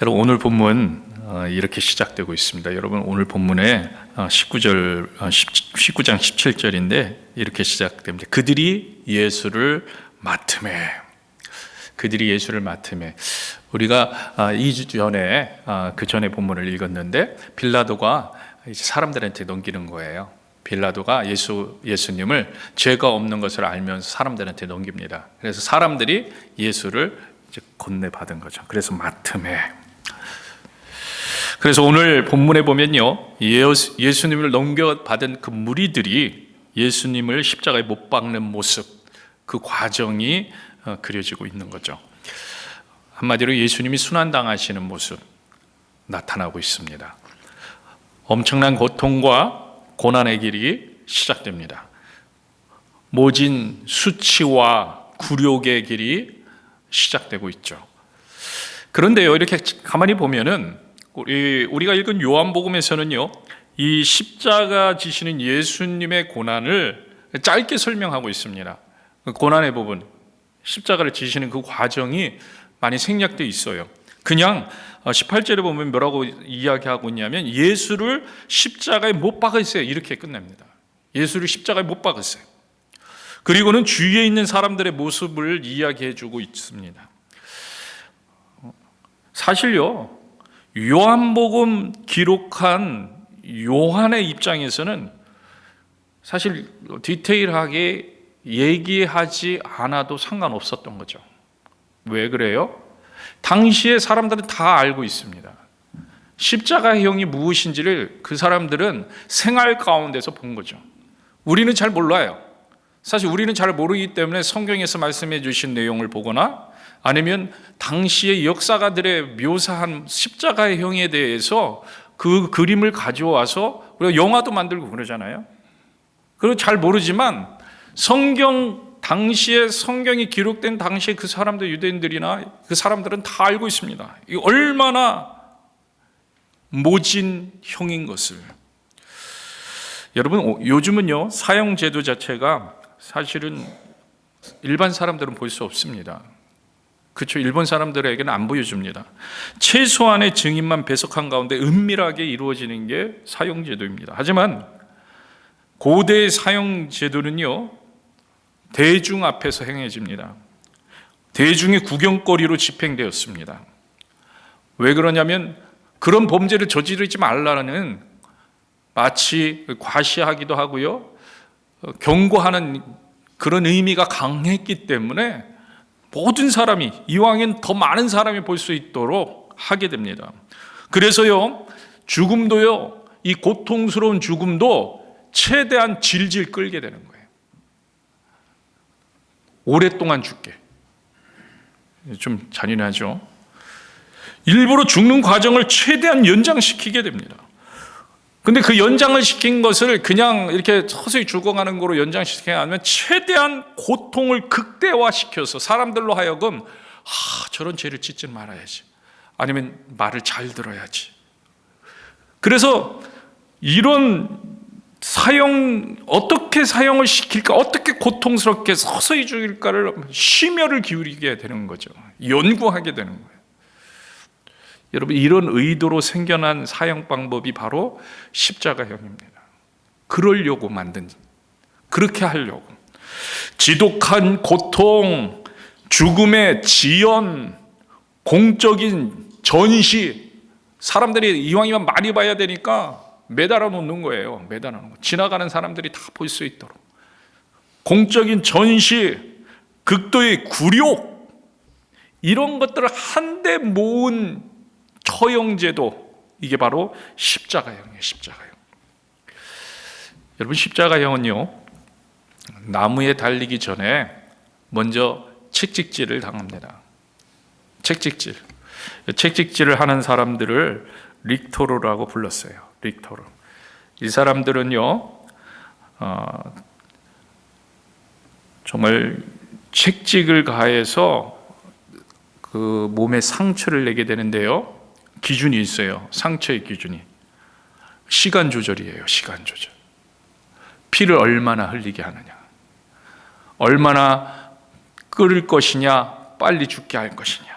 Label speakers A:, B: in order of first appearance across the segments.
A: 여러분, 오늘 본문 이렇게 시작되고 있습니다. 여러분, 오늘 본문에 19장 17절인데 이렇게 시작됩니다. 그들이 예수를 맡으매. 우리가 2주 전에 그 전에 본문을 읽었는데 빌라도가 이제 사람들한테 넘기는 거예요. 빌라도가 예수님을 죄가 없는 것을 알면서 사람들한테 넘깁니다. 그래서 사람들이 예수를 이제 건네받은 거죠. 그래서 맡으매. 그래서 오늘 본문에 보면요, 예수님을 넘겨받은 그 무리들이 예수님을 십자가에 못 박는 모습, 그 과정이 그려지고 있는 거죠. 한마디로 예수님이 순환당하시는 모습 나타나고 있습니다. 엄청난 고통과 고난의 길이 시작됩니다. 모진 수치와 굴욕의 길이 시작되고 있죠. 그런데요, 이렇게 가만히 보면은 우리가 읽은 요한복음에서는요, 이 십자가 지시는 예수님의 고난을 짧게 설명하고 있습니다. 고난의 부분, 십자가를 지시는 그 과정이 많이 생략되어 있어요. 그냥 18절에 보면 뭐라고 이야기하고 있냐면 예수를 십자가에 못 박으세요, 이렇게 끝납니다. 예수를 십자가에 못 박으세요. 그리고는 주위에 있는 사람들의 모습을 이야기해 주고 있습니다. 사실요, 요한복음 기록한 요한의 입장에서는 사실 디테일하게 얘기하지 않아도 상관없었던 거죠. 왜 그래요? 당시에 사람들은 다 알고 있습니다. 십자가형이 무엇인지를 그 사람들은 생활 가운데서 본 거죠. 우리는 잘 몰라요. 사실 우리는 잘 모르기 때문에 성경에서 말씀해 주신 내용을 보거나 아니면 당시의 역사가들의 묘사한 십자가의 형에 대해서 그 그림을 가져와서 우리가 영화도 만들고 그러잖아요. 그리고 잘 모르지만 당시에 성경이 기록된 당시에 그 사람들, 유대인들이나 그 사람들은 다 알고 있습니다. 이 얼마나 모진 형인 것을. 여러분, 요즘은요, 사형제도 자체가 사실은 일반 사람들은 볼 수 없습니다. 그렇죠. 일본 사람들에게는 안 보여줍니다. 최소한의 증인만 배석한 가운데 은밀하게 이루어지는 게 사형제도입니다. 하지만 고대의 사형제도는요, 대중 앞에서 행해집니다. 대중의 구경거리로 집행되었습니다. 왜 그러냐면 그런 범죄를 저지르지 말라는 마치 과시하기도 하고요, 경고하는 그런 의미가 강했기 때문에 모든 사람이, 이왕엔 더 많은 사람이 볼 수 있도록 하게 됩니다. 그래서요, 죽음도요, 이 고통스러운 죽음도 최대한 질질 끌게 되는 거예요. 오랫동안 죽게. 좀 잔인하죠. 일부러 죽는 과정을 최대한 연장시키게 됩니다. 근데 그 연장을 시킨 것을 그냥 이렇게 서서히 죽어가는 거로 연장시키게 하면 최대한 고통을 극대화시켜서 사람들로 하여금 저런 죄를 짓지 말아야지, 아니면 말을 잘 들어야지. 그래서 이런 어떻게 사형을 시킬까, 어떻게 고통스럽게 서서히 죽일까를 심혈을 기울이게 되는 거죠. 연구하게 되는 거예요. 여러분, 이런 의도로 생겨난 사형 방법이 바로 십자가형입니다. 그러려고 만든, 그렇게 하려고. 지독한 고통, 죽음의 지연, 공적인 전시, 사람들이 이왕이면 많이 봐야 되니까 매달아 놓는 거예요. 매달아 놓는 거. 지나가는 사람들이 다 볼 수 있도록. 공적인 전시, 극도의 굴욕, 이런 것들을 한데 모은 처형제도, 이게 바로 십자가형이에요. 십자가형. 여러분, 십자가형은요, 나무에 달리기 전에 먼저 책찍질을 당합니다. 책찍질을 하는 사람들을 릭토르라고 불렀어요. 릭토르. 이 사람들은요, 정말 책찍을 가해서 그 몸에 상처를 내게 되는데요, 기준이 있어요. 상처의 기준이. 시간 조절이에요. 시간 조절. 피를 얼마나 흘리게 하느냐, 얼마나 끓을 것이냐, 빨리 죽게 할 것이냐.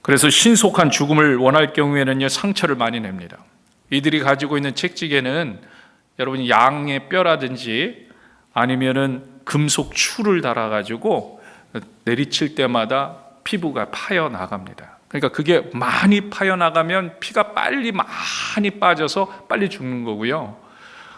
A: 그래서 신속한 죽음을 원할 경우에는요, 상처를 많이 냅니다. 이들이 가지고 있는 채찍에는 여러분 양의 뼈라든지 아니면은 금속 추를 달아가지고 내리칠 때마다 피부가 파여 나갑니다. 그러니까 그게 많이 파여 나가면 피가 빨리 많이 빠져서 빨리 죽는 거고요.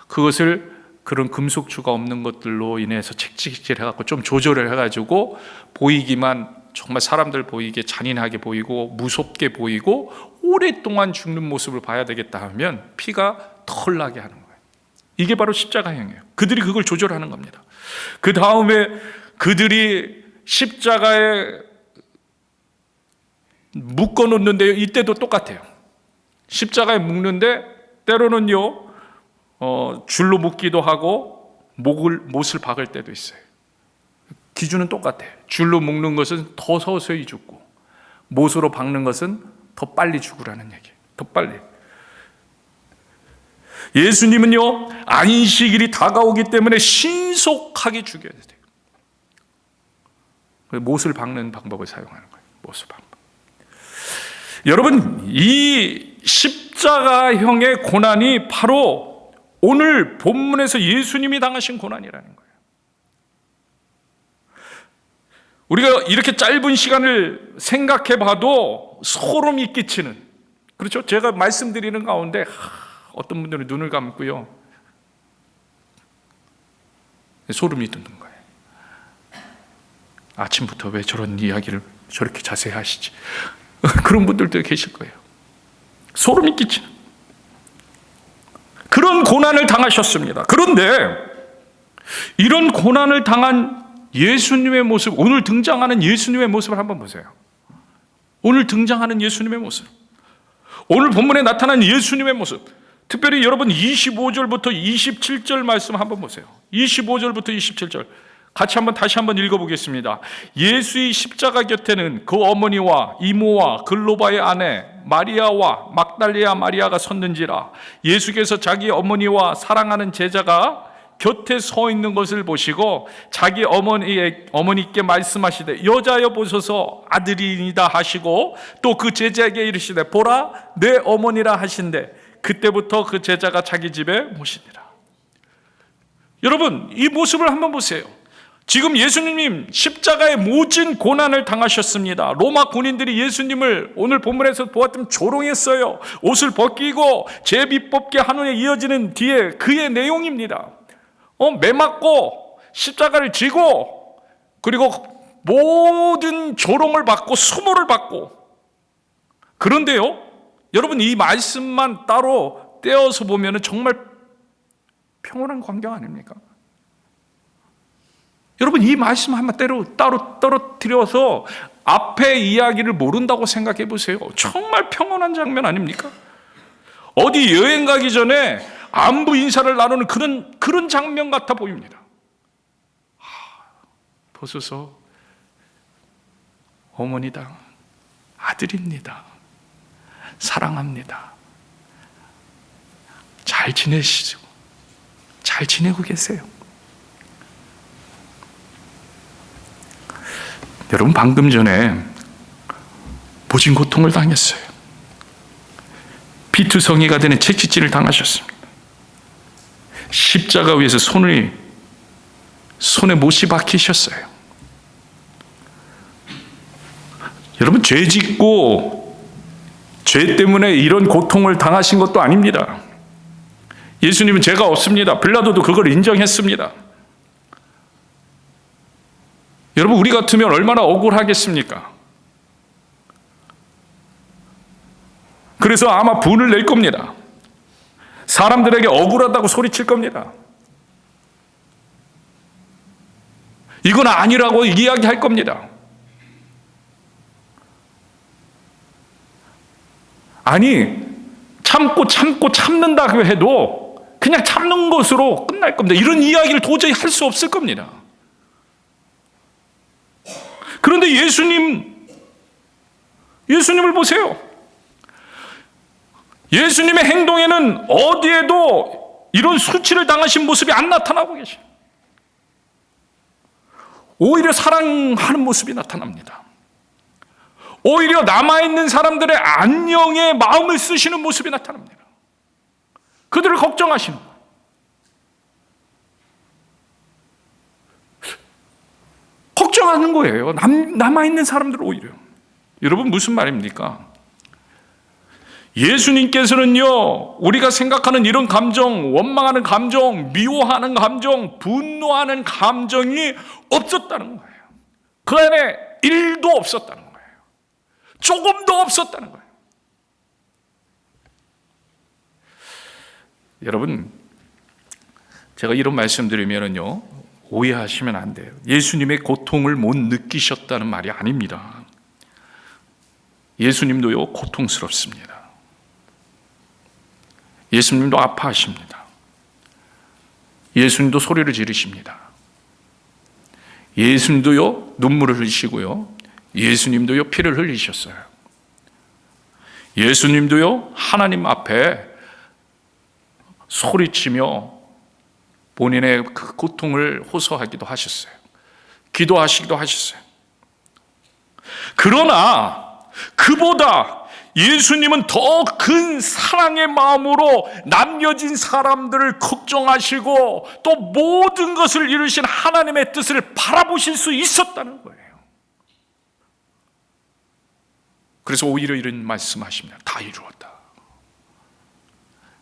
A: 그것을 그런 금속추가 없는 것들로 인해서 채찍질 해갖고 좀 조절을 해가지고 보이기만, 정말 사람들 보이게 잔인하게 보이고 무섭게 보이고 오랫동안 죽는 모습을 봐야 되겠다 하면 피가 덜 나게 하는 거예요. 이게 바로 십자가형이에요. 그들이 그걸 조절하는 겁니다. 그 다음에 그들이 십자가에 묶어 놓는데요, 이때도 똑같아요. 십자가에 묶는데 때로는요 줄로 묶기도 하고 못을 박을 때도 있어요. 기준은 똑같아요. 줄로 묶는 것은 더 서서히 죽고 못으로 박는 것은 더 빨리 죽으라는 얘기예요. 더 빨리. 예수님은요 안식일이 다가오기 때문에 신속하게 죽여야 돼요. 못을 박는 방법을 사용하는 거예요. 못을 박는 방법. 여러분, 이 십자가형의 고난이 바로 오늘 본문에서 예수님이 당하신 고난이라는 거예요. 우리가 이렇게 짧은 시간을 생각해 봐도 소름이 끼치는, 그렇죠? 제가 말씀드리는 가운데 어떤 분들은 눈을 감고요 소름이 돋는 거예요. 아침부터 왜 저런 이야기를 저렇게 자세히 하시지? 그런 분들도 계실 거예요. 소름이 끼치는 그런 고난을 당하셨습니다. 그런데 이런 고난을 당한 예수님의 모습, 오늘 등장하는 예수님의 모습을 한번 보세요. 오늘 등장하는 예수님의 모습, 오늘 본문에 나타난 예수님의 모습, 특별히 여러분 25절부터 27절 말씀 한번 보세요. 25절부터 27절 같이 다시 한번 읽어보겠습니다. 예수의 십자가 곁에는 그 어머니와 이모와 글로바의 아내 마리아와 막달리아 마리아가 섰는지라. 예수께서 자기 어머니와 사랑하는 제자가 곁에 서 있는 것을 보시고 자기 어머니께 말씀하시되 여자여 보소서 아들이니다 하시고 또 그 제자에게 이르시되 보라 내 어머니라 하신대 그때부터 그 제자가 자기 집에 모시니라. 여러분, 이 모습을 한번 보세요. 지금 예수님 십자가의 모진 고난을 당하셨습니다. 로마 군인들이 예수님을 오늘 본문에서 보았던 조롱했어요. 옷을 벗기고 제비 뽑게 한 후에 이어지는 뒤에 그의 내용입니다. 매맞고 십자가를 지고 그리고 모든 조롱을 받고 수모를 받고. 그런데요 여러분, 이 말씀만 따로 떼어서 보면 정말 평온한 광경 아닙니까? 여러분, 이 말씀 한번 따로 떨어뜨려서 앞에 이야기를 모른다고 생각해 보세요. 정말 평온한 장면 아닙니까? 어디 여행 가기 전에 안부 인사를 나누는 그런 장면 같아 보입니다. 보소서 어머니다, 아들입니다, 사랑합니다, 잘 지내시죠? 잘 지내고 계세요? 여러분, 방금 전에 모진 고통을 당했어요. 피투성이가 되는 채찍질을 당하셨습니다. 십자가 위에서 손에 못이 박히셨어요. 여러분, 죄 짓고 죄 때문에 이런 고통을 당하신 것도 아닙니다. 예수님은 죄가 없습니다. 빌라도도 그걸 인정했습니다. 여러분, 우리 같으면 얼마나 억울하겠습니까? 그래서 아마 분을 낼 겁니다. 사람들에게 억울하다고 소리칠 겁니다. 이건 아니라고 이야기할 겁니다. 아니, 참는다고 해도 그냥 참는 것으로 끝날 겁니다. 이런 이야기를 도저히 할 수 없을 겁니다. 그런데 예수님을 보세요. 예수님의 행동에는 어디에도 이런 수치를 당하신 모습이 안 나타나고 계셔요. 오히려 사랑하는 모습이 나타납니다. 오히려 남아있는 사람들의 안녕에 마음을 쓰시는 모습이 나타납니다. 그들을 걱정하시는 거예요. 걱정하는 거예요. 남아있는 사람들 오히려. 여러분 무슨 말입니까? 예수님께서는요, 우리가 생각하는 이런 감정, 원망하는 감정, 미워하는 감정, 분노하는 감정이 없었다는 거예요. 그 안에 1도 없었다는 거예요. 조금도 없었다는 거예요. 여러분, 제가 이런 말씀드리면요, 오해하시면 안 돼요. 예수님의 고통을 못 느끼셨다는 말이 아닙니다. 예수님도요, 고통스럽습니다. 예수님도 아파하십니다. 예수님도 소리를 지르십니다. 예수님도요, 눈물을 흘리시고요, 예수님도요, 피를 흘리셨어요. 예수님도요, 하나님 앞에 소리치며 본인의 그 고통을 호소하기도 하셨어요. 기도하시기도 하셨어요. 그러나 그보다 예수님은 더 큰 사랑의 마음으로 남겨진 사람들을 걱정하시고 또 모든 것을 이루신 하나님의 뜻을 바라보실 수 있었다는 거예요. 그래서 오히려 이런 말씀하십니다. 다 이루었다.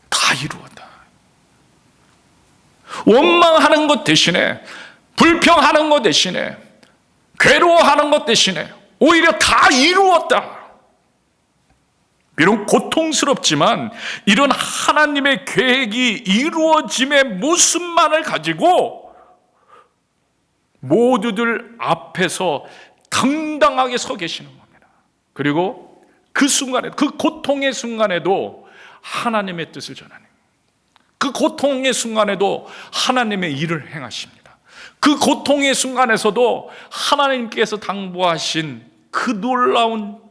A: 다 이루었다. 원망하는 것 대신에, 불평하는 것 대신에, 괴로워하는 것 대신에 오히려 다 이루었다. 비록 고통스럽지만 이런 하나님의 계획이 이루어짐의 모습만을 가지고 모두들 앞에서 당당하게 서 계시는 겁니다. 그리고 그 순간에, 그 고통의 순간에도 하나님의 뜻을 전하는, 그 고통의 순간에도 하나님의 일을 행하십니다. 그 고통의 순간에서도 하나님께서 당부하신 그 놀라운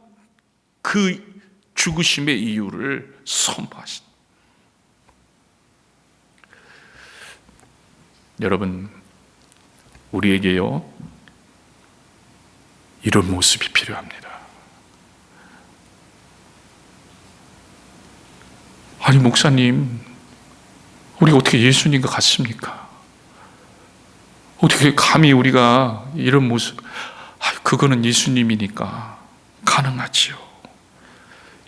A: 그 죽으심의 이유를 선포하십니다. 여러분, 우리에게요, 이런 모습이 필요합니다. 아니, 목사님, 우리가 어떻게 예수님과 같습니까? 어떻게 감히 우리가 이런 모습, 그거는 예수님이니까 가능하지요.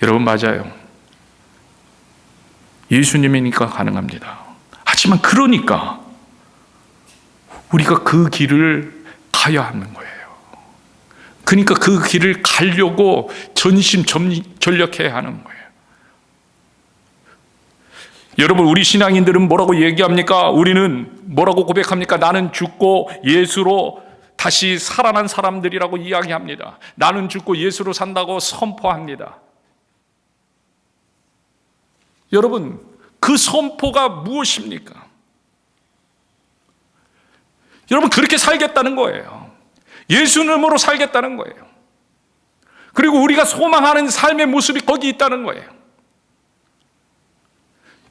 A: 여러분, 맞아요. 예수님이니까 가능합니다. 하지만 그러니까 우리가 그 길을 가야 하는 거예요. 그러니까 그 길을 가려고 전심전력해야 하는 거예요. 여러분, 우리 신앙인들은 뭐라고 얘기합니까? 우리는 뭐라고 고백합니까? 나는 죽고 예수로 다시 살아난 사람들이라고 이야기합니다. 나는 죽고 예수로 산다고 선포합니다. 여러분, 그 선포가 무엇입니까? 여러분, 그렇게 살겠다는 거예요. 예수님으로 살겠다는 거예요. 그리고 우리가 소망하는 삶의 모습이 거기 있다는 거예요.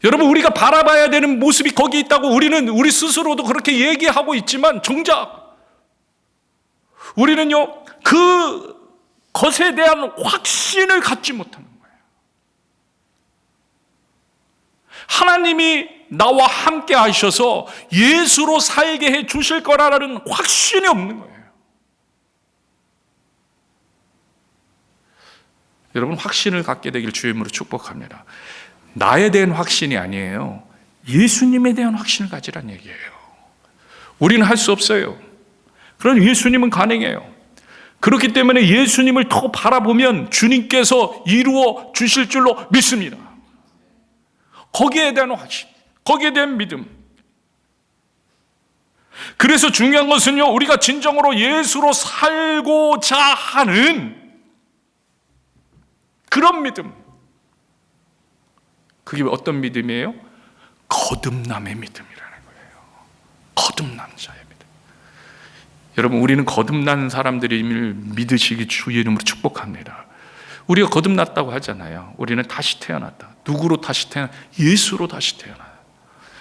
A: 여러분, 우리가 바라봐야 되는 모습이 거기 있다고 우리는 우리 스스로도 그렇게 얘기하고 있지만 정작 우리는요, 그 것에 대한 확신을 갖지 못하는 거예요. 하나님이 나와 함께 하셔서 예수로 살게 해 주실 거라는 확신이 없는 거예요. 여러분, 확신을 갖게 되길 주임으로 축복합니다. 나에 대한 확신이 아니에요. 예수님에 대한 확신을 가지란 얘기예요. 우리는 할 수 없어요. 그러나 예수님은 가능해요. 그렇기 때문에 예수님을 더 바라보면 주님께서 이루어 주실 줄로 믿습니다. 거기에 대한 확신, 거기에 대한 믿음. 그래서 중요한 것은요, 우리가 진정으로 예수로 살고자 하는 그런 믿음. 그게 어떤 믿음이에요? 거듭남의 믿음이라는 거예요. 거듭난 자의 믿음. 여러분, 우리는 거듭난 사람들임을 믿으시기 주의 이름으로 축복합니다. 우리가 거듭났다고 하잖아요. 우리는 다시 태어났다. 누구로 다시 태어나? 예수로 다시 태어나요.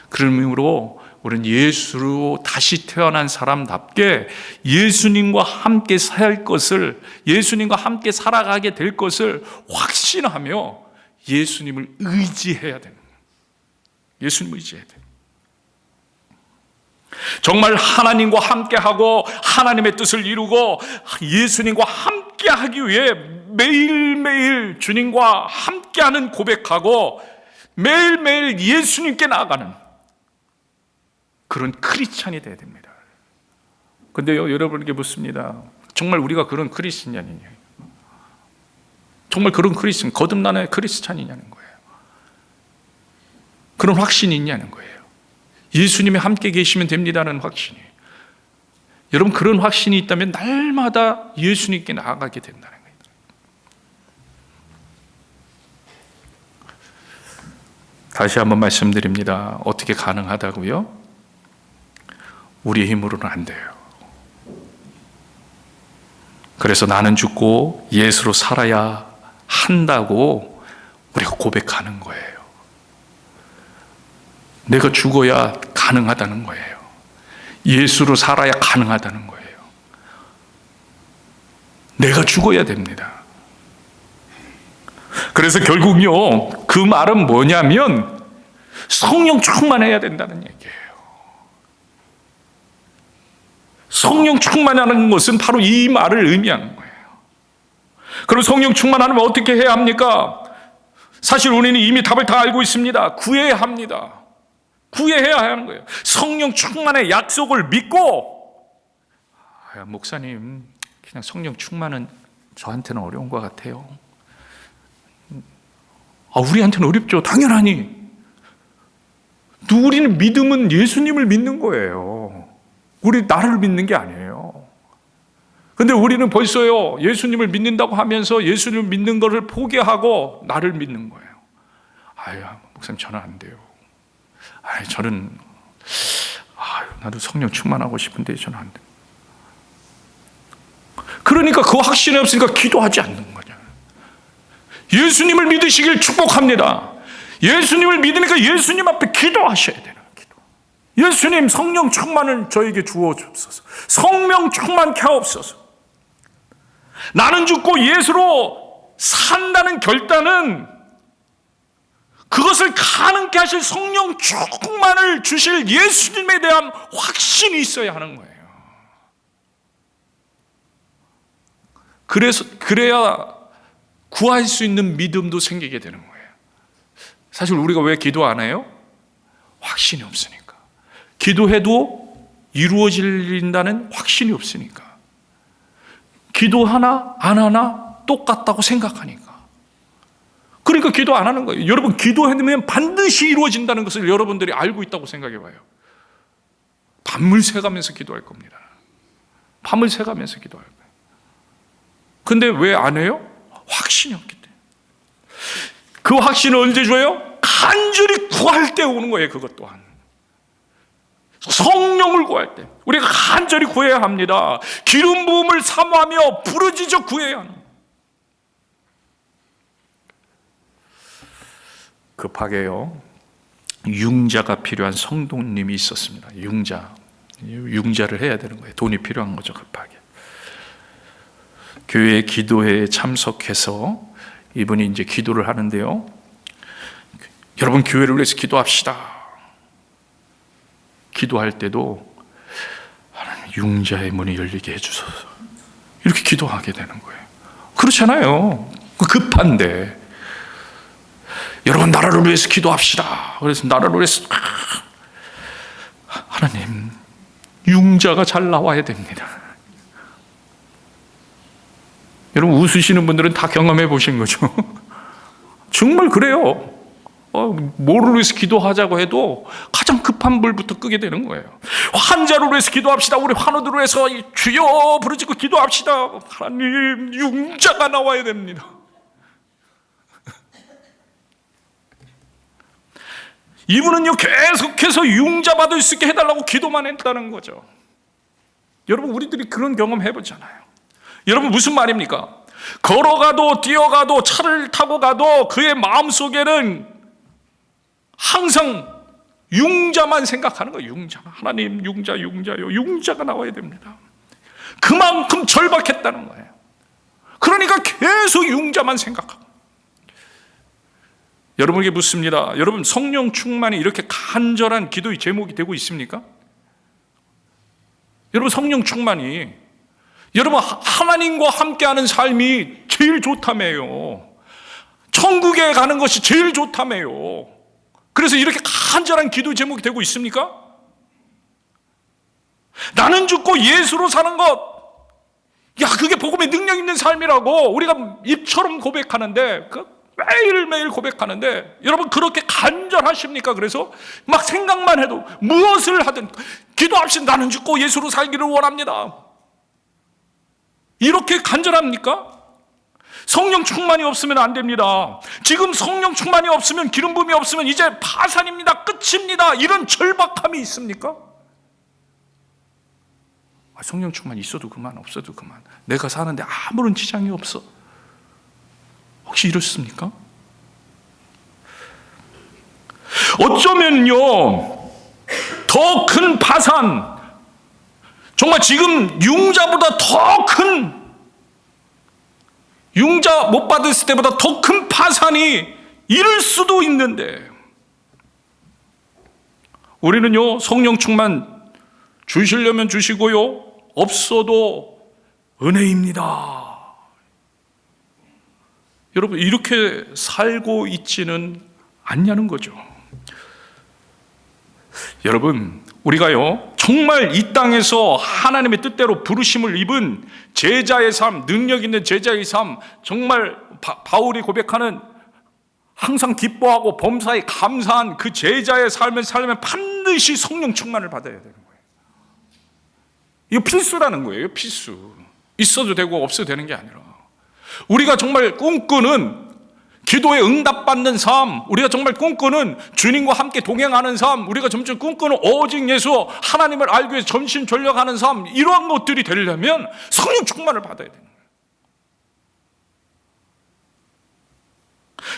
A: 그러므로 우리는 예수로 다시 태어난 사람답게 예수님과 함께 살 것을, 예수님과 함께 살아가게 될 것을 확신하며 예수님을 의지해야 됩니다. 예수님을 의지해야 돼요. 정말 하나님과 함께하고 하나님의 뜻을 이루고 예수님과 함께하기 위해 매일매일 주님과 함께하는 고백하고 매일매일 예수님께 나아가는 그런 크리스찬이 되어야 됩니다. 그런데요, 여러분에게 묻습니다. 정말 우리가 그런 크리스찬이냐? 정말 그런 크리스찬, 거듭나는 크리스찬이냐는 거예요. 그런 확신이 있냐는 거예요. 예수님이 함께 계시면 됩니다는 확신이. 여러분, 그런 확신이 있다면 날마다 예수님께 나아가게 된다는 거예요. 다시 한번 말씀드립니다. 어떻게 가능하다고요? 우리의 힘으로는 안 돼요. 그래서 나는 죽고 예수로 살아야 한다고 우리가 고백하는 거예요. 내가 죽어야 가능하다는 거예요. 예수로 살아야 가능하다는 거예요. 내가 죽어야 됩니다. 그래서 결국요, 그 말은 뭐냐면 성령 충만해야 된다는 얘기예요. 성령 충만하는 것은 바로 이 말을 의미하는 거예요. 그럼 성령 충만하면 어떻게 해야 합니까? 사실 우리는 이미 답을 다 알고 있습니다. 구해야 합니다. 구해야 하는 거예요. 성령 충만의 약속을 믿고, 목사님, 그냥 성령 충만은 저한테는 어려운 것 같아요. 우리한테는 어렵죠. 당연하니. 우리는 믿음은 예수님을 믿는 거예요. 우리 나를 믿는 게 아니에요. 근데 우리는 벌써요, 예수님을 믿는다고 하면서 예수님을 믿는 것을 포기하고 나를 믿는 거예요. 목사님, 저는 안 돼요. 저는 나도 성령 충만하고 싶은데 저는 안 돼요. 그러니까 그 확신이 없으니까 기도하지 않는 거죠. 예수님을 믿으시길 축복합니다. 예수님을 믿으니까 예수님 앞에 기도하셔야 되는 기도. 예수님, 성령 충만을 저에게 주어 주옵소서. 성령 충만케 하옵소서. 나는 죽고 예수로 산다는 결단은 그것을 가능케 하실 성령 충만을 주실 예수님에 대한 확신이 있어야 하는 거예요. 그래야 구할 수 있는 믿음도 생기게 되는 거예요. 사실 우리가 왜 기도 안 해요? 확신이 없으니까. 기도해도 이루어진다는 확신이 없으니까. 기도 하나 안 하나 똑같다고 생각하니까. 그러니까 기도 안 하는 거예요. 여러분, 기도하면 반드시 이루어진다는 것을 여러분들이 알고 있다고 생각해 봐요. 밤을 새가면서 기도할 겁니다. 밤을 새가면서 기도할 거예요. 근데 왜 안 해요? 확신이 없기 때문에. 그 확신을 언제 줘요? 간절히 구할 때 오는 거예요. 그것 또한 성령을 구할 때 우리가 간절히 구해야 합니다. 기름 부음을 사모하며 부르짖어 구해야 합니다. 급하게요, 융자가 필요한 성도님이 있었습니다. 융자를 해야 되는 거예요. 돈이 필요한 거죠. 급하게 교회 기도회에 참석해서 이분이 이제 기도를 하는데요, 여러분, 교회를 위해서 기도합시다. 기도할 때도 하나님, 융자의 문이 열리게 해주소서, 이렇게 기도하게 되는 거예요. 그렇잖아요. 급한데 여러분, 나라를 위해서 기도합시다. 그래서 나라를 위해서 하나님, 융자가 잘 나와야 됩니다. 여러분, 웃으시는 분들은 다 경험해 보신 거죠. 정말 그래요. 뭐를 위해서 기도하자고 해도 가장 급한 불부터 끄게 되는 거예요. 환자를 위해서 기도합시다. 우리 환우들을 위해서 주여 부르짖고 기도합시다. 하나님, 융자가 나와야 됩니다. 이분은요, 계속해서 융자 받을 수 있게 해달라고 기도만 했다는 거죠. 여러분, 우리들이 그런 경험 해보잖아요. 여러분, 무슨 말입니까? 걸어가도 뛰어가도 차를 타고 가도 그의 마음속에는 항상 융자만 생각하는 거예요. 융자. 하나님 융자요. 융자가 나와야 됩니다. 그만큼 절박했다는 거예요. 그러니까 계속 융자만 생각하고. 여러분에게 묻습니다. 여러분, 성령 충만이 이렇게 간절한 기도의 제목이 되고 있습니까? 여러분, 성령 충만이, 여러분, 하나님과 함께하는 삶이 제일 좋다며요. 천국에 가는 것이 제일 좋다며요. 그래서 이렇게 간절한 기도 제목이 되고 있습니까? 나는 죽고 예수로 사는 것, 야, 그게 복음의 능력 있는 삶이라고 우리가 입처럼 고백하는데, 매일매일 고백하는데, 여러분 그렇게 간절하십니까? 그래서 막 생각만 해도 무엇을 하든 기도 없이 나는 죽고 예수로 살기를 원합니다. 이렇게 간절합니까? 성령 충만이 없으면 안 됩니다. 지금 성령 충만이 없으면, 기름 부음이 없으면 이제 파산입니다. 끝입니다. 이런 절박함이 있습니까? 성령 충만이 있어도 그만, 없어도 그만. 내가 사는데 아무런 지장이 없어. 혹시 이렇습니까? 어쩌면요, 더 큰 파산, 정말 지금 융자보다 더 큰, 융자 못 받았을 때보다 더 큰 파산이 이를 수도 있는데, 우리는요, 성령 충만 주시려면 주시고요, 없어도 은혜입니다. 여러분, 이렇게 살고 있지는 않냐는 거죠. 여러분, 우리가요, 정말 이 땅에서 하나님의 뜻대로 부르심을 입은 제자의 삶, 능력 있는 제자의 삶, 정말 바울이 고백하는 항상 기뻐하고 범사에 감사한 그 제자의 삶을 살려면 반드시 성령 충만을 받아야 되는 거예요. 이거 필수라는 거예요. 필수. 있어도 되고 없어도 되는 게 아니라, 우리가 정말 꿈꾸는 기도에 응답받는 삶, 우리가 정말 꿈꾸는 주님과 함께 동행하는 삶, 우리가 점점 꿈꾸는 오직 예수, 하나님을 알기 위해서 전심전력하는 삶, 이러한 것들이 되려면 성령 충만을 받아야 되는 거예요.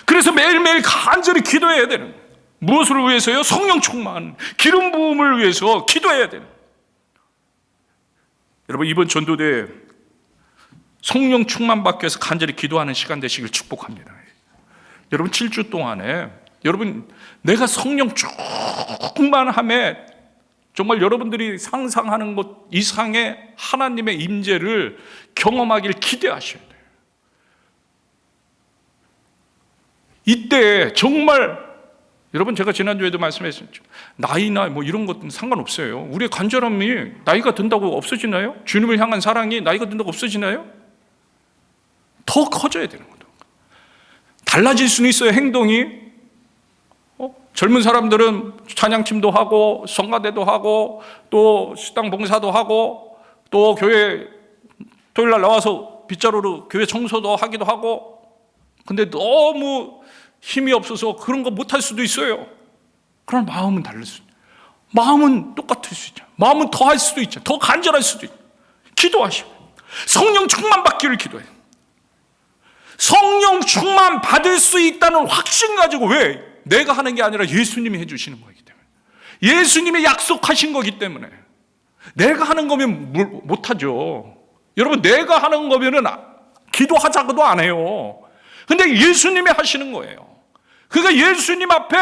A: 그래서 매일매일 간절히 기도해야 되는 거예요. 무엇을 위해서요? 성령 충만, 기름 부음을 위해서 기도해야 되는 거예요. 여러분, 이번 전도대회 성령 충만 받기 위해서 간절히 기도하는 시간 되시길 축복합니다. 여러분, 7주 동안에 여러분, 내가 성령 충만함에 정말 여러분들이 상상하는 것 이상의 하나님의 임재를 경험하길 기대하셔야 돼요. 이때 정말, 여러분, 제가 지난주에도 말씀했었죠. 나이나 뭐 이런 것은 상관없어요. 우리의 간절함이 나이가 든다고 없어지나요? 주님을 향한 사랑이 나이가 든다고 없어지나요? 더 커져야 되는 거죠. 달라질 수는 있어요, 행동이. 젊은 사람들은 찬양팀도 하고 성가대도 하고 또 식당 봉사도 하고 또 교회 토요일 날 나와서 빗자루로 교회 청소도 하기도 하고, 근데 너무 힘이 없어서 그런 거 못할 수도 있어요. 그러나 마음은 다를 수 있죠. 마음은 똑같을 수 있죠. 마음은 더 할 수도 있죠. 더 간절할 수도 있죠. 기도하시고 성령 충만 받기를 기도해요. 성령 충만 받을 수 있다는 확신 가지고, 왜? 내가 하는 게 아니라 예수님이 해주시는 거기 때문에, 예수님이 약속하신 거기 때문에. 내가 하는 거면 못하죠. 여러분, 내가 하는 거면은 기도하자고도 안 해요. 근데 예수님이 하시는 거예요. 그러니까 예수님 앞에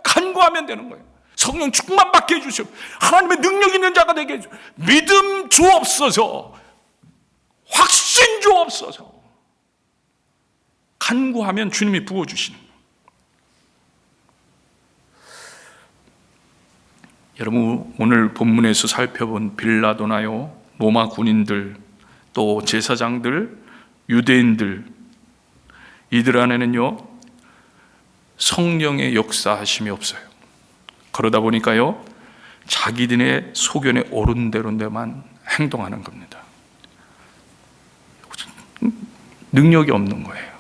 A: 간구하면 되는 거예요. 성령 충만 받게 해주시오. 하나님의 능력 있는 자가 되게 해주시오. 믿음 주옵소서. 확신 주옵소서. 간구하면 주님이 부어주시는 거예요. 여러분, 오늘 본문에서 살펴본 빌라도나요, 로마 군인들, 또 제사장들, 유대인들, 이들 안에는요, 성령의 역사하심이 없어요. 그러다 보니까요, 자기들의 소견에 옳은 대로만 행동하는 겁니다. 능력이 없는 거예요.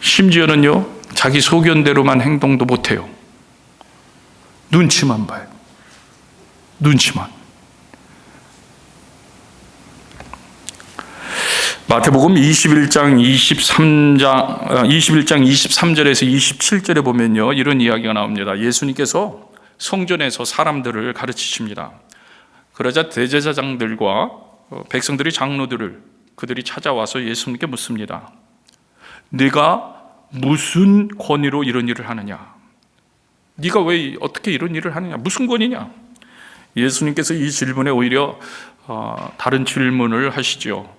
A: 심지어는요, 자기 소견대로만 행동도 못해요. 눈치만 봐요. 눈치만. 마태복음 21장 23절에서 27절에 보면요, 이런 이야기가 나옵니다. 예수님께서 성전에서 사람들을 가르치십니다. 그러자 대제사장들과 백성들이 장로들을 그들이 찾아와서 예수님께 묻습니다. 네가 무슨 권위로 이런 일을 하느냐? 네가 왜 어떻게 이런 일을 하느냐? 무슨 권위냐? 예수님께서 이 질문에 오히려 다른 질문을 하시죠.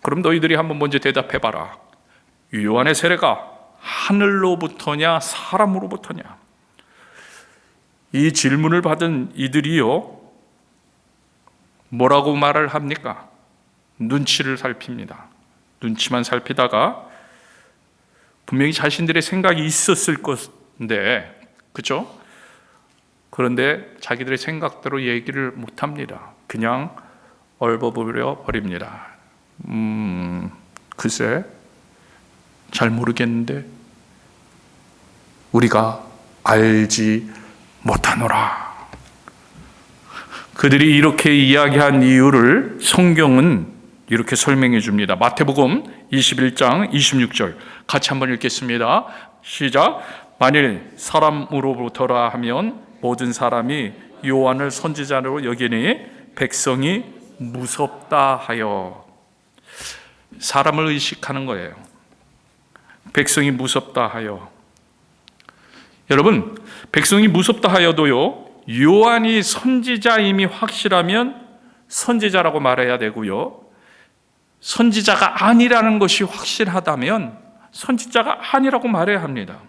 A: 그럼 너희들이 한번 먼저 대답해봐라. 요한의 세례가 하늘로부터냐 사람으로부터냐? 이 질문을 받은 이들이요, 뭐라고 말을 합니까? 눈치를 살핍니다. 눈치만 살피다가 분명히 자신들의 생각이 있었을 것인데, 그렇죠? 그런데 자기들의 생각대로 얘기를 못합니다. 그냥 얼버무려 버립니다. 글쎄, 잘 모르겠는데 우리가 알지 못하노라. 그들이 이렇게 이야기한 이유를 성경은 이렇게 설명해 줍니다. 마태복음 21장 26절 같이 한번 읽겠습니다. 시작. 만일 사람으로부터라 하면 모든 사람이 요한을 선지자로 여기니 백성이 무섭다 하여. 사람을 의식하는 거예요. 백성이 무섭다 하여. 여러분, 백성이 무섭다 하여도요, 요한이 선지자임이 확실하면 선지자라고 말해야 되고요, 선지자가 아니라는 것이 확실하다면 선지자가 아니라고 말해야 합니다.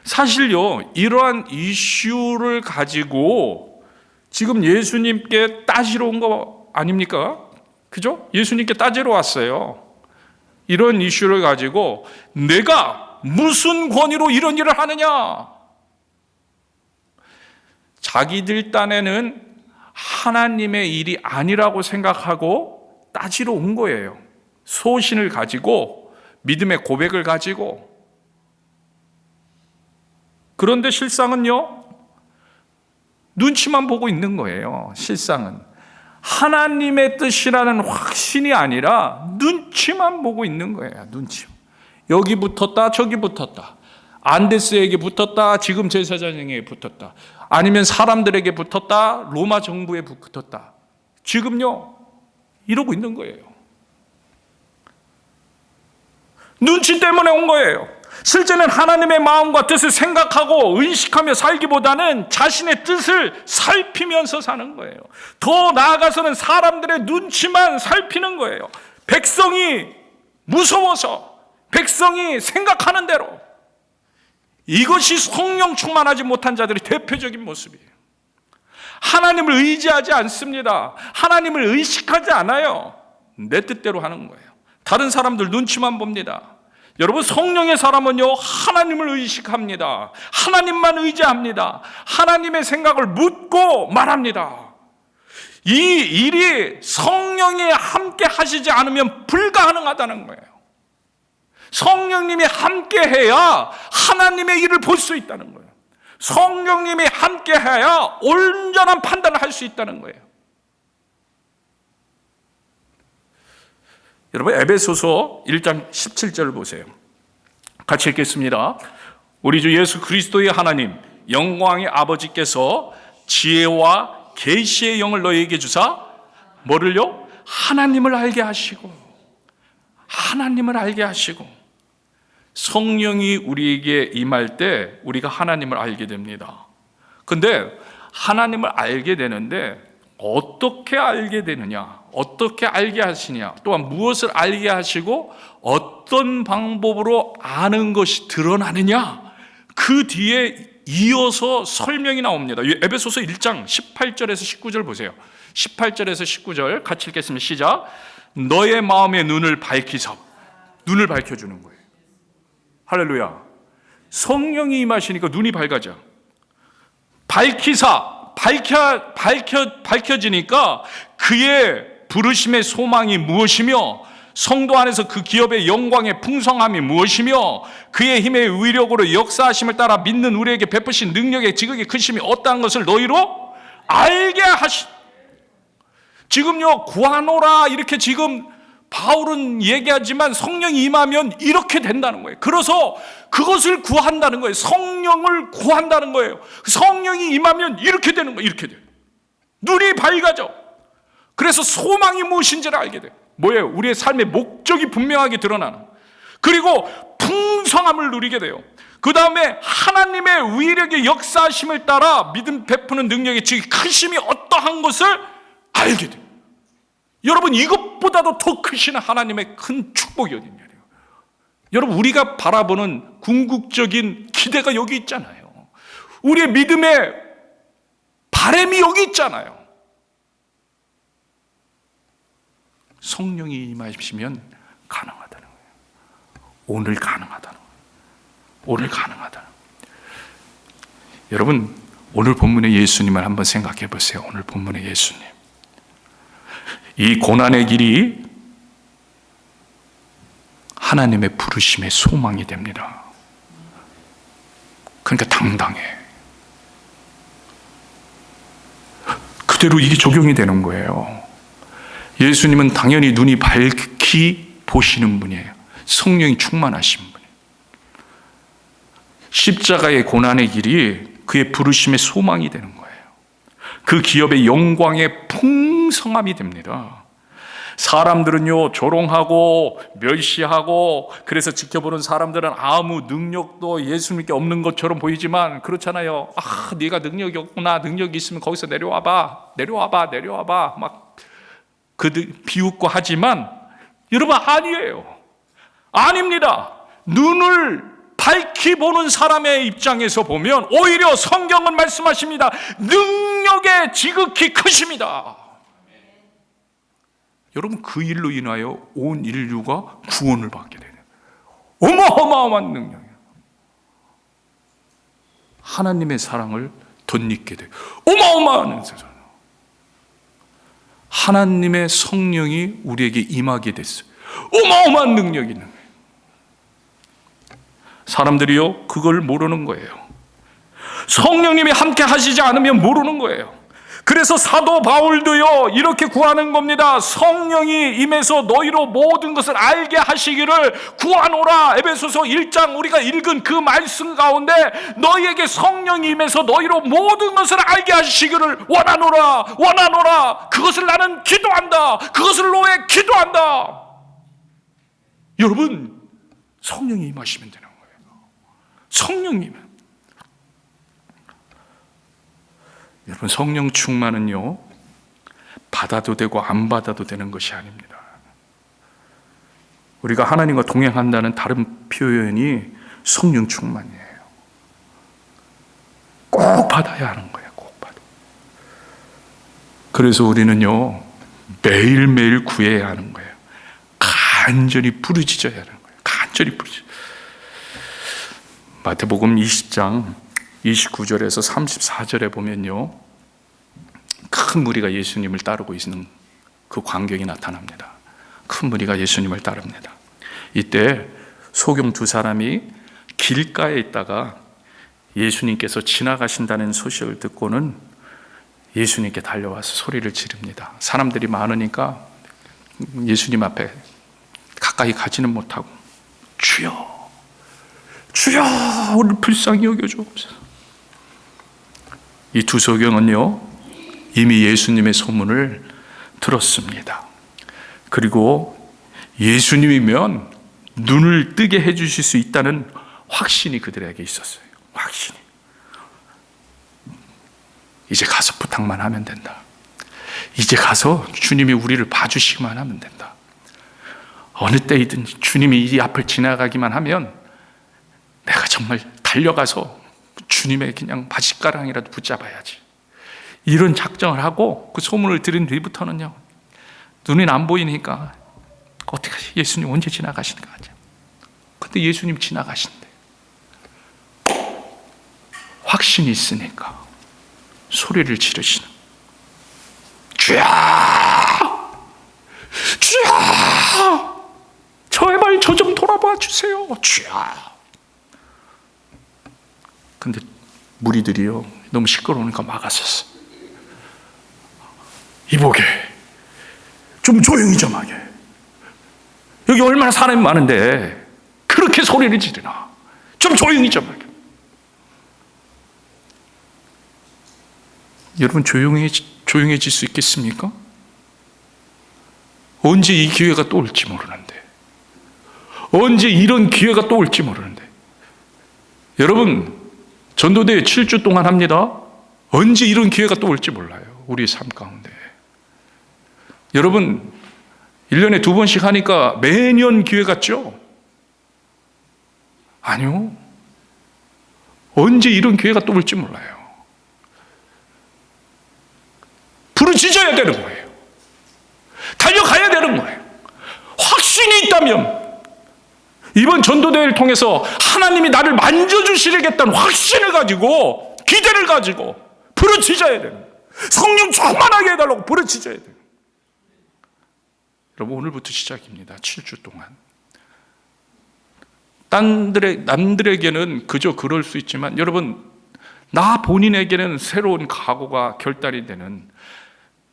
A: 사실요, 이러한 이슈를 가지고 지금 예수님께 따지러 온 거 아닙니까? 그죠? 예수님께 따지러 왔어요. 이런 이슈를 가지고 내가 무슨 권위로 이런 일을 하느냐? 자기들 딴에는 하나님의 일이 아니라고 생각하고 따지러 온 거예요. 소신을 가지고, 믿음의 고백을 가지고. 그런데 실상은요, 눈치만 보고 있는 거예요. 실상은 하나님의 뜻이라는 확신이 아니라 눈치만 보고 있는 거예요. 눈치. 여기 붙었다, 저기 붙었다. 안데스에게 붙었다, 지금 제사장에게 붙었다. 아니면 사람들에게 붙었다, 로마 정부에 붙었다. 지금요, 이러고 있는 거예요. 눈치 때문에 온 거예요. 실제는 하나님의 마음과 뜻을 생각하고 의식하며 살기보다는 자신의 뜻을 살피면서 사는 거예요. 더 나아가서는 사람들의 눈치만 살피는 거예요. 백성이 무서워서, 백성이 생각하는 대로. 이것이 성령 충만하지 못한 자들의 대표적인 모습이에요. 하나님을 의지하지 않습니다. 하나님을 의식하지 않아요. 내 뜻대로 하는 거예요. 다른 사람들 눈치만 봅니다. 여러분, 성령의 사람은요, 하나님을 의식합니다. 하나님만 의지합니다. 하나님의 생각을 묻고 말합니다. 이 일이 성령이 함께 하시지 않으면 불가능하다는 거예요. 성령님이 함께 해야 하나님의 일을 볼 수 있다는 거예요. 성령님이 함께 해야 온전한 판단을 할 수 있다는 거예요. 여러분, 에베소서 1장 17절을 보세요. 같이 읽겠습니다. 우리 주 예수 그리스도의 하나님, 영광의 아버지께서 지혜와 계시의 영을 너희에게 주사 뭐를요? 하나님을 알게 하시고, 하나님을 알게 하시고. 성령이 우리에게 임할 때 우리가 하나님을 알게 됩니다. 근데 하나님을 알게 되는데 어떻게 알게 되느냐, 어떻게 알게 하시냐, 또한 무엇을 알게 하시고 어떤 방법으로 아는 것이 드러나느냐, 그 뒤에 이어서 설명이 나옵니다. 에베소서 1장 18절에서 19절 보세요. 18절에서 19절 같이 읽겠습니다. 시작. 너의 마음의 눈을 밝히사. 눈을 밝혀주는 거예요. 할렐루야. 성령이 임하시니까 눈이 밝아져. 밝히사. 밝혀지니까 그의 부르심의 소망이 무엇이며, 성도 안에서 그 기업의 영광의 풍성함이 무엇이며, 그의 힘의 위력으로 역사하심을 따라 믿는 우리에게 베푸신 능력의 지극히 크심이 어떠한 것을 너희로 알게 하시. 지금요, 구하노라 이렇게 지금 바울은 얘기하지만 성령이 임하면 이렇게 된다는 거예요. 그래서 그것을 구한다는 거예요. 성령을 구한다는 거예요. 성령이 임하면 이렇게 되는 거예요. 이렇게 돼요. 눈이 밝아져. 그래서 소망이 무엇인지를 알게 돼요. 뭐예요? 우리의 삶의 목적이 분명하게 드러나는 거예요. 그리고 풍성함을 누리게 돼요. 그 다음에 하나님의 위력의 역사하심을 따라 믿음 베푸는 능력의 즉 크심이 어떠한 것을 알게 돼요. 여러분, 이것보다도 더 크신 하나님의 큰 축복이 어디 있냐요. 여러분, 우리가 바라보는 궁극적인 기대가 여기 있잖아요. 우리의 믿음의 바람이 여기 있잖아요. 성령이 임하시면 가능하다는 거예요. 오늘 가능하다는 거예요. 오늘 가능하다는 거예요. 여러분, 오늘 본문의 예수님을 한번 생각해 보세요. 오늘 본문의 예수님. 이 고난의 길이 하나님의 부르심의 소망이 됩니다. 그러니까 당당해. 그대로 이게 적용이 되는 거예요. 예수님은 당연히 눈이 밝히 보시는 분이에요. 성령이 충만하신 분이에요. 십자가의 고난의 길이 그의 부르심의 소망이 되는 거예요. 그 기업의 영광의 풍성함이 됩니다. 사람들은요, 조롱하고 멸시하고 그래서 지켜보는 사람들은 아무 능력도 예수님께 없는 것처럼 보이지만 그렇잖아요. 네가 능력이 없구나. 능력이 있으면 거기서 내려와봐 막 비웃고 하지만 여러분, 아니에요. 아닙니다. 눈을 밝히 보는 사람의 입장에서 보면 오히려 성경은 말씀하십니다. 능력의 지극히 크십니다. 여러분, 그 일로 인하여 온 인류가 구원을 받게 되는 어마어마한 능력이에요. 하나님의 사랑을 덧입게 돼요. 어마어마한 세상. 하나님의 성령이 우리에게 임하게 됐어요. 어마어마한 능력이 있는 거예요. 사람들이요, 그걸 모르는 거예요. 성령님이 함께 하시지 않으면 모르는 거예요. 그래서 사도 바울도요, 이렇게 구하는 겁니다. 성령이 임해서 너희로 모든 것을 알게 하시기를 구하노라. 에베소서 1장 우리가 읽은 그 말씀 가운데 너희에게 성령이 임해서 너희로 모든 것을 알게 하시기를 원하노라. 그것을 나는 기도한다. 그것을 노해 기도한다. 여러분, 성령이 임하시면 되는 거예요. 성령님. 여러분, 성령 충만은요, 받아도 되고 안 받아도 되는 것이 아닙니다. 우리가 하나님과 동행한다는 다른 표현이 성령 충만이에요. 꼭 받아야 하는 거예요. 꼭 받아. 그래서 우리는요, 매일매일 구해야 하는 거예요. 간절히 부르짖어야 하는 거예요. 간절히 부르짖어야. 마태복음 20장 29절에서 34절에 보면요, 큰 무리가 예수님을 따르고 있는 그 광경이 나타납니다. 큰 무리가 예수님을 따릅니다. 이때 소경 두 사람이 길가에 있다가 예수님께서 지나가신다는 소식을 듣고는 예수님께 달려와서 소리를 지릅니다. 사람들이 많으니까 예수님 앞에 가까이 가지는 못하고 주여 우리를 불쌍히 여겨주옵소서. 이 두 소경은요, 이미 예수님의 소문을 들었습니다. 그리고 예수님이면 눈을 뜨게 해주실 수 있다는 확신이 그들에게 있었어요. 확신이. 이제 가서 부탁만 하면 된다. 이제 가서 주님이 우리를 봐주시기만 하면 된다. 어느 때이든 주님이 이 앞을 지나가기만 하면 내가 정말 달려가서 주님의 그냥 바짓가랑이라도 붙잡아야지. 이런 작정을 하고 그 소문을 들은 뒤부터는요, 눈이 안 보이니까 어떻게 예수님 언제 지나가시는가 하죠. 근데 예수님 지나가신대. 확신이 있으니까 소리를 지르시는, 주야! 제발 저 좀 돌아봐 주세요. 주야! 근데 무리들이요, 너무 시끄러우니까 막았었어. 이보게, 좀 조용히 좀 하게. 여기 얼마나 사람이 많은데 그렇게 소리를 지르나? 좀 조용히 좀 하게. 여러분 조용해질 수 있겠습니까? 언제 이 기회가 또 올지 모르는데, 언제 이런 기회가 또 올지 모르는데, 여러분 전도대회 7주 동안 합니다. 언제 이런 기회가 또 올지 몰라요. 우리 삶 가운데. 여러분 1년에 2번씩 하니까 매년 기회 같죠? 아니요. 언제 이런 기회가 또 올지 몰라요. 부르짖어야 되는 거예요. 달려가야 되는 거예요. 확신이 있다면, 이번 전도대회를 통해서 하나님이 나를 만져주시겠다는 확신을 가지고, 기대를 가지고 부르짖어야 되는 거예요. 성령 충만하게 해달라고 부르짖어야 돼요. 여러분 오늘부터 시작입니다. 7주 동안. 남들에게는 그저 그럴 수 있지만, 여러분 나 본인에게는 새로운 각오가 결단이 되는,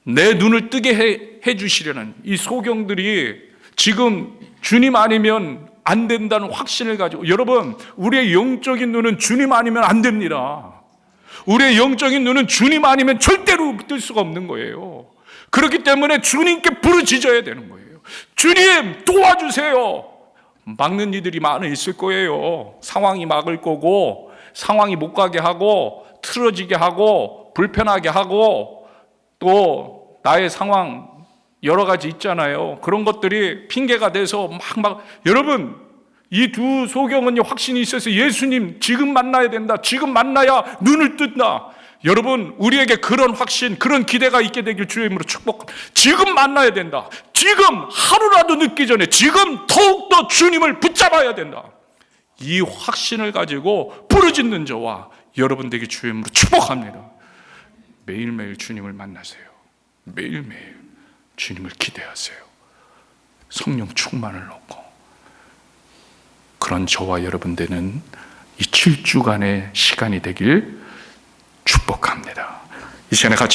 A: 내 눈을 뜨게 해주시려는 이 소경들이 지금 주님 아니면 안 된다는 확신을 가지고, 여러분 우리의 영적인 눈은 주님 아니면 안 됩니다. 우리의 영적인 눈은 주님 아니면 절대로 뜰 수가 없는 거예요. 그렇기 때문에 주님께 부르짖어야 되는 거예요. 주님 도와주세요. 막는 이들이 많이 있을 거예요. 상황이 막을 거고, 상황이 못 가게 하고, 틀어지게 하고, 불편하게 하고, 또 나의 상황 여러 가지 있잖아요. 그런 것들이 핑계가 돼서 막 여러분 이 두 소경은 확신이 있어서 예수님 지금 만나야 된다, 지금 만나야 눈을 뜬다. 여러분 우리에게 그런 확신, 그런 기대가 있게 되길 주의 이름으로 축복합니다. 지금 만나야 된다. 지금 하루라도 늦기 전에 지금 더욱더 주님을 붙잡아야 된다. 이 확신을 가지고 부르짖는 저와 여러분 되길 주의 이름으로 축복합니다. 매일매일 주님을 만나세요. 매일매일 주님을 기대하세요. 성령 충만을 얻고, 그런 저와 여러분 되는 이 7주간의 시간이 되길 축복합니다. 이 시간에 같이